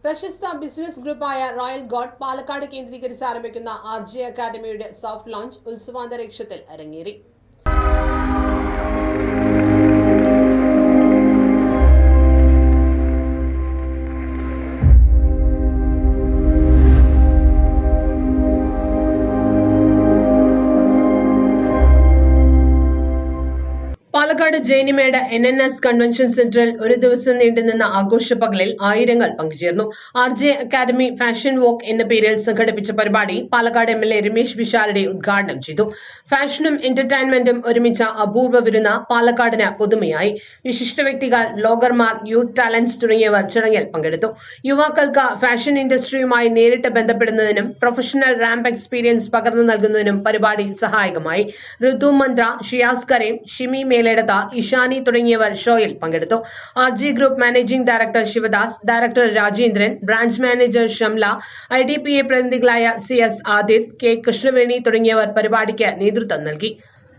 പ്രശസ്ത business ഗ്രൂപ്പായ royal God Palakkad കേന്ദ്രീകരിച്ച് ആരംഭിക്കുന്ന RJ അക്കാദമിയുടെ സോഫ്റ്റ് ലോഞ്ച് ഉത്സവാന്തരീക്ഷത്തിൽ അരങ്ങേറി. പാലക്കാട് ജൈനിമേട് NNS കൺവെൻഷൻ സെന്ററിൽ ഒരു ദിവസം നീണ്ടുനിന്ന ആഘോഷപ്പകലിൽ ആയിരങ്ങൾ പങ്കുചേർന്നു. RJ അക്കാദമി ഫാഷൻ വോക്ക് എന്ന പേരിൽ സംഘടിപ്പിച്ച പരിപാടി പാലക്കാട് MLA രമേശ് വിശാരടി ഉദ്ഘാടനം ചെയ്തു. ഫാഷനും എന്റർടൈൻമെന്റും ഒരുമിച്ച അപൂർവ വിരുന്ന് പാലക്കാടിന് പുതുമയായി. വിശിഷ്ട വ്യക്തികൾ, ബ്ലോഗർമാർ, യൂത്ത് ടാലന്റ്സ് തുടങ്ങിയവർ ചടങ്ങിൽ പങ്കെടുത്തു. യുവാക്കൾക്ക് ഫാഷൻ ഇൻഡസ്ട്രിയുമായി നേരിട്ട് ബന്ധപ്പെടുന്നതിനും പ്രൊഫഷണൽ റാമ്പ് എക്സ്പീരിയൻസ് പകർന്നു നൽകുന്നതിനും പരിപാടി സഹായകമായി. ഋതു മന്ത്ര, ഷിയാസ് കരീം, ഷിമി മേലെടത്ത, ഇഷാനി തുടങ്ങിയവർ ഷോയിൽ പങ്കെടുത്തു. RJ group managing director Sivadas, director Rajendran, branch manager Shamla, IDPA പ്രതിനിധികളായ CS ആദിത്, K കൃഷ്ണവേണി തുടങ്ങിയവർ പരിപാടിക്ക് നേതൃത്വം നൽകി.